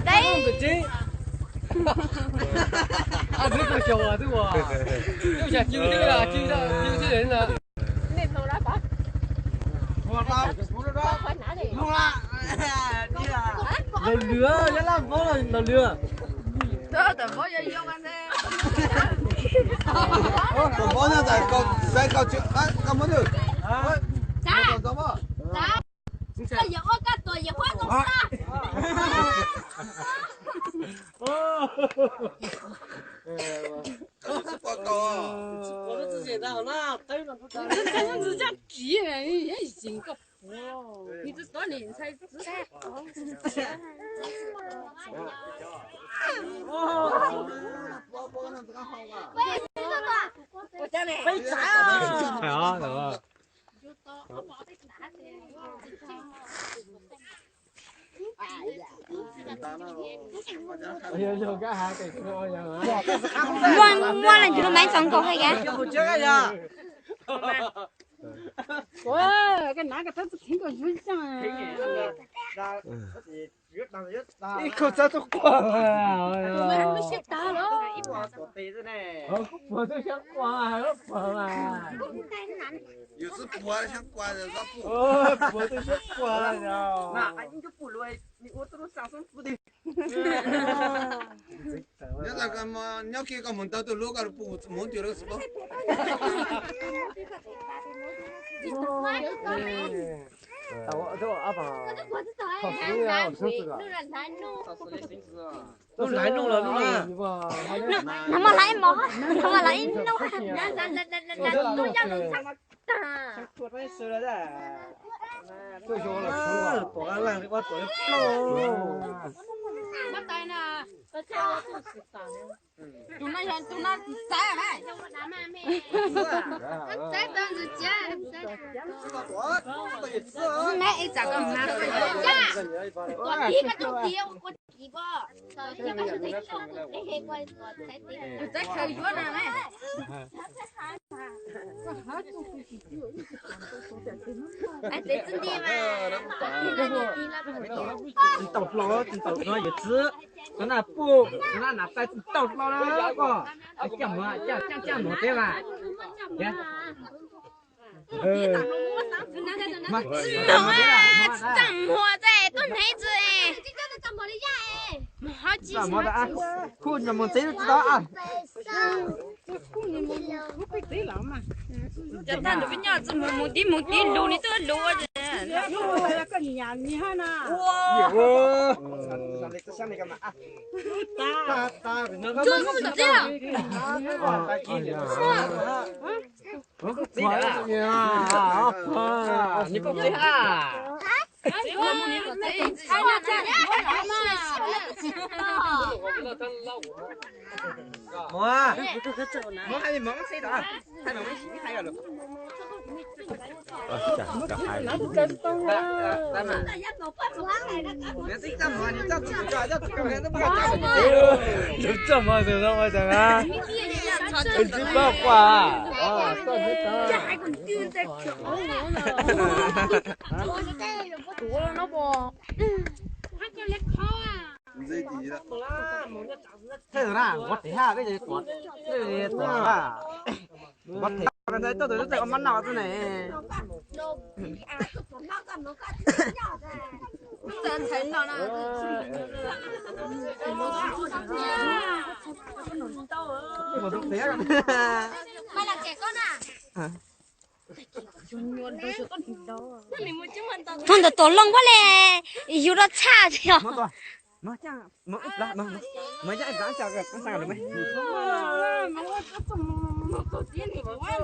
Đấy. À, this là chồng à, this là. Yêu chả chiêu thế là chiêu thế đến là. Nên thôi đó có. Một đâu? Phải nã đi. Không ạ. Đi à. Đầu lửa, nhất là có là đầu lửa. Đó, tao có vô ăn thế. Còn món nào tại câu chuyện á, câu món được. Dạ. Câu món. Dạ. Bây giờ có cái tuổi giờ khoa không sao. Quá to. 我们之前在那对了，这样子叫急哎，也已经够哦。你这多年才知道。我讲嘞。非常啊。係啊，係啊。Mua là chưa mấy xong cổ hay kìa. Wow, cái nãy cái thứ tiếng còn vui sao à? Ít câu sao tốt quá à? Tụi mình mới xếp ta đó.我都想挂，还要放啊！有时补啊，想管的，说补。我都想挂了。那你就不累，我都上身补的。你那个嘛，你要给个门道都路个补，门丢了是不？我阿爸，考试啊，我孙子个。都来弄了，弄了，你吧？Nó mà lấy mỏ, nó mà lấy nó. Tôi ra luôn sắp ta. 最凶了，出了，躲俺烂的，我躲的漏。Bắt tay nè. Tụi nó xả này. Xả tên rồi cha. Mẹ chả có mà. Cha. Con đi cái chỗ kia, con đi bò. Rồi cho cái gì đó để hệ quay còn sẽ đi. Chắc khơi vô nè mẹ. Anh sẽ đi mà.倒捞，倒捞一只，在那不，在那拿袋子倒捞了个，酱么，酱么对吧？耶。Nó à, chẳng mua thế, tôi thấy rồi. Họ chỉ怎么的啊？哭你们谁都知道啊？ cho ta được với nhau chỉ một tí lù đi tôi lù rồi. Chưa không được chứ à?你不对啊？我还没忙谁的啊？还没洗还要了。就这么就让我讲啊？你知道话啊？算没得。这还còn chưa ra chỗ nữa rồi nó bò hát cho lét khó à 你这底了。这个啦，我等下这个我这个啦，我等刚才到这个满脑子呢。真thấy nó nè mày là trẻ con à? Không được tổ lông quá lẹ, yêu nó xa chưa? Mở chăng, mở ít lại, mở ra ít lại chào cái sao được mấy?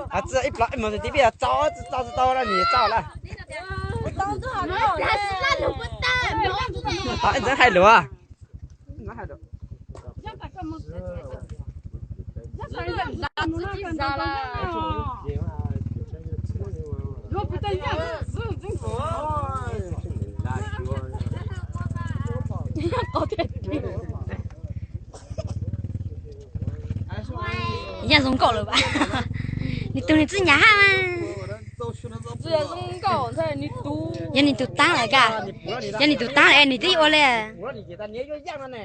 À, chỉ ít lại mà thì bây giờ cháu là gì cháu là? À, anh hai lúa à? Nó hai lúa. Có thể nhà giống cậu rồi bạn. Thì từ này từ nhà ha. 人你都打了噶，人你都打了，你对我嘞。我理解他年就一样了呢。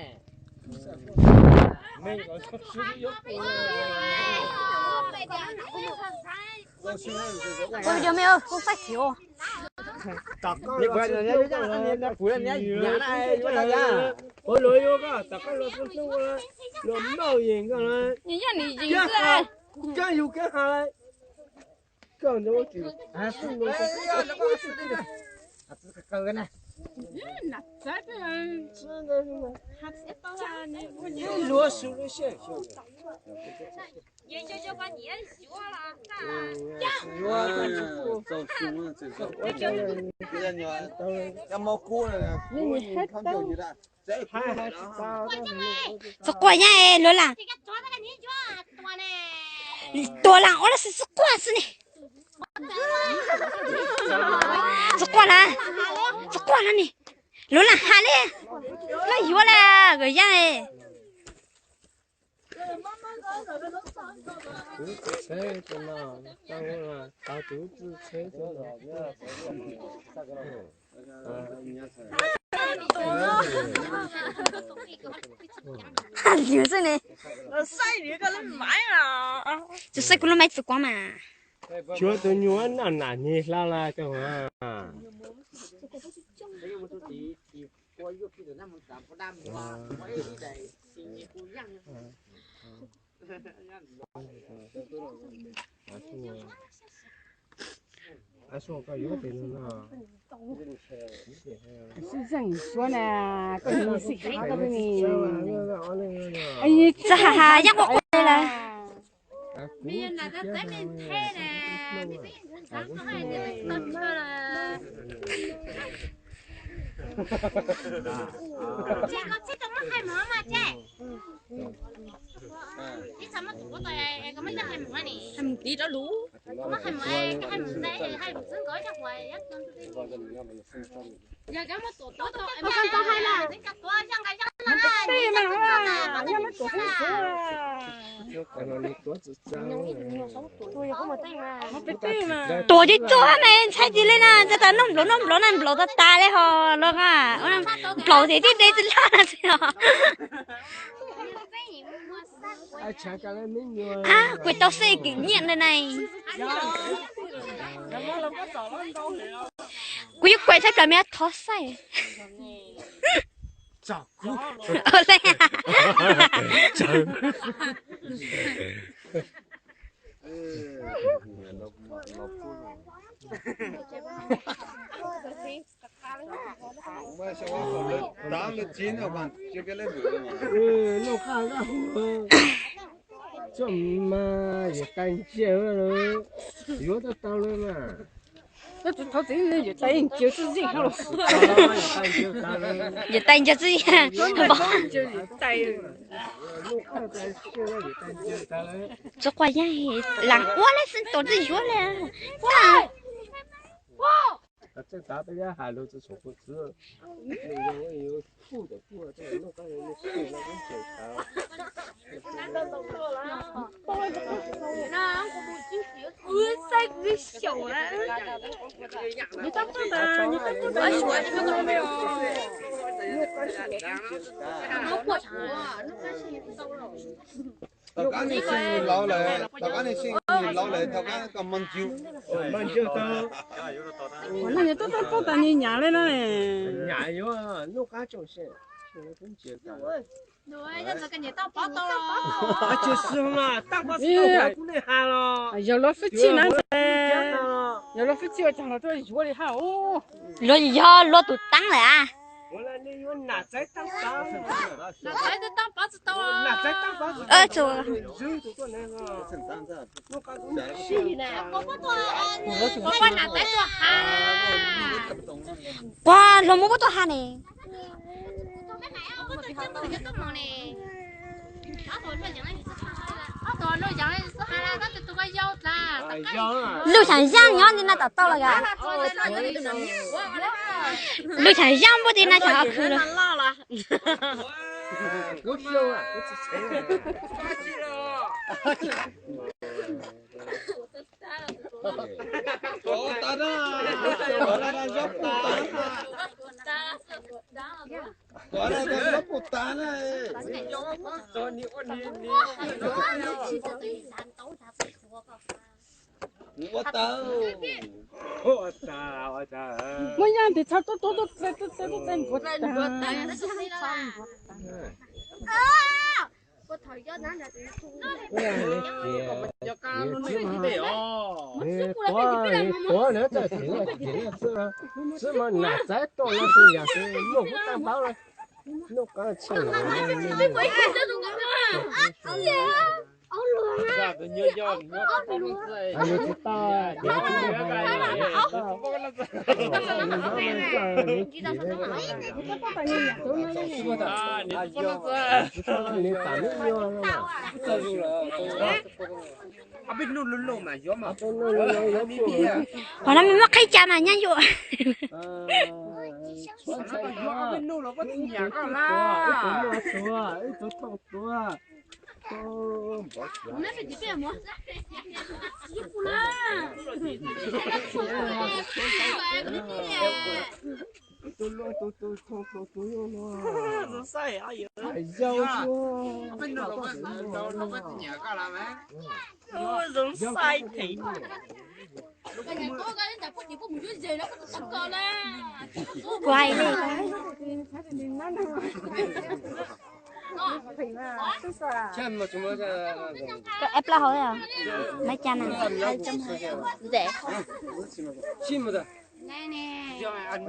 没有，我有没有够快球？你不要人家就这样，人家不然人家原来有啥呀？我老有个，大概老是我老冒烟个嘞。你让你赢个。加油干啥嘞？干着我就，还是我这个，啊，这个高个呢？那这边是那什么？你罗手的线，也就把你学了，走凶了，这个。给人家要没过了，过你看叫你的，再拍还是啥？这果然哎，罗兰，多兰，我那是果是呢。这果兰呢？罗兰哈嘞，那有嘞，个样哎。车子嘛，当然了，大肚子车子了，就是呢。晒你个人买啊！就晒过了买紫光嘛。觉得你玩那你拉拉干嘛？还说个有的人啊，是这样说呢，跟你是好的你。哎呀，这哈哈让我回来。没有那个在面拍嘞，你这人长得还得等着了。这个这怎么还忙嘛这？你怎么做的哎？咁样还忙你？还唔記得路？咁啊还忙哎？还唔得还唔真搞一回一陣。又咁我做到，我看到係啦，你夾多像個像啦，對嘛，讓佢做好啊！對嘛，多的多呢，才的嘞呢，这个弄的大嘞哈，那个我弄搞的这拉了这样。啊，quay tao xe kỷ niệm đây này. Quý quay chắc là mẹ thoát say. Ở đây à? mà sao có đám cái chín rồi bạn chưa cái lấy bữa mà nó khá là chậm mà也干净了，有的到了嘛。那就他真的也答应就是这样了。也带着自己，好吧？就是答应。这花样嘿，狼我那是多着药嘞，哇！这打的呀，海螺子重复吃，有吐的，这个弄个人的血那种检查。我小了，你当不当？你当不当？你看到没有？過場啊，那關係收了。大家你生意攞嚟，大家你生意攞嚟，大家咁蚊招到。我那你都当你娘来了嘞。娘有啊，弄个就是，现在真简单。對，一就跟你到報道啊，就是嘛，大把时间我不能喊了。有了夫妻难噻，有了夫妻我讲了都我的喊哦。落都当了啊！我那里有哪在当包子？那才得當包子到啊！哪在当包子？走。肉都做那个。是呢，我不多啊，我把那在做哈。哇，老母不多哈呢。我做真不是做梦呢。我做羊的是哈啦，那就做个腰啦。六场羊羊的那找到了个。六场羊不的那想要哭了。我笑啊，我只猜了。Kota dah. Kota dah jauh putan. Kota dah jauh putan eh. Gua tahu.我操！ Mới nhà thì sao tôi buat Có thời gian nó là Có nữa tại thì chứ mà nạt trái to nó thì nhà thì một cái tam báo rồi nó có chừng Dạ, tự nhiên cho nó không dậy. anh ấy ta để chúng còn nó mới mắc cái cha mà nhanh rồi nó phải chỉ biết mua nó sai ai vậy dâu giống sai thì quay đi Chân mà chúng nó ra có ép là hỏi à mấy trăm à dễ chim mà ra. nè nè Cho mày ăn.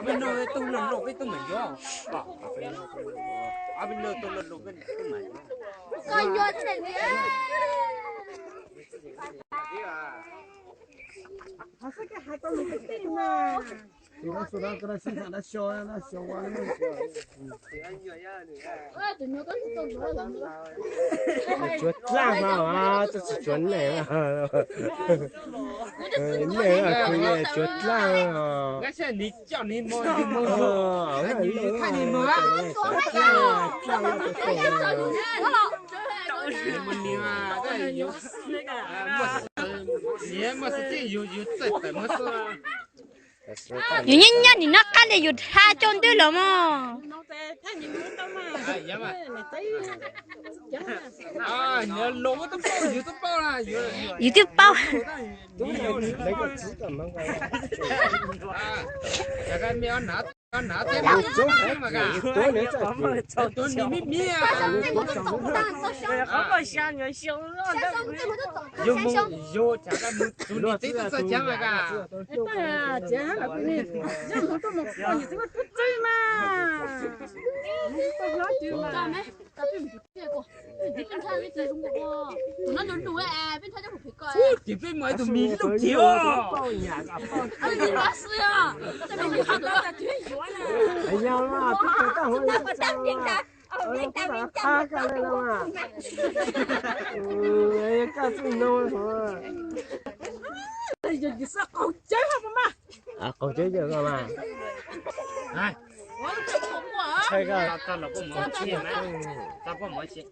Bên nơi tung lần lục cái tung mày vô. Bên nơi tung lần lục cái tung mày. coi vô thế này nè nó số đó cái sinh sản nó show quá tụi nó có tụi nó chuột lang mà这是chuẩn này mà này là cái chuột lang à Cái xe đi chọn đi mua thay đi mua mình đi mà cái yếu mà sẽ yếu chạy phải mất nhiều nhân thì nó cắt để dùng tha chôn tới lắm mà nhớ lỗ tóc bao là YouTube bao lấy cái chỉ cầm mang cái cái mèo nát thêm chỗ mà cả tối nữa tôi đi mía vô chả cái tôi đi tích sao chả mà cả chỉ biết mấy tụi mình lúc chiều anh nhau mà tôi tao hơi tha cái này mà cái gì nó à còn chơi giờ cơ mà này chơi cái tao là có món chi mà tao có món chi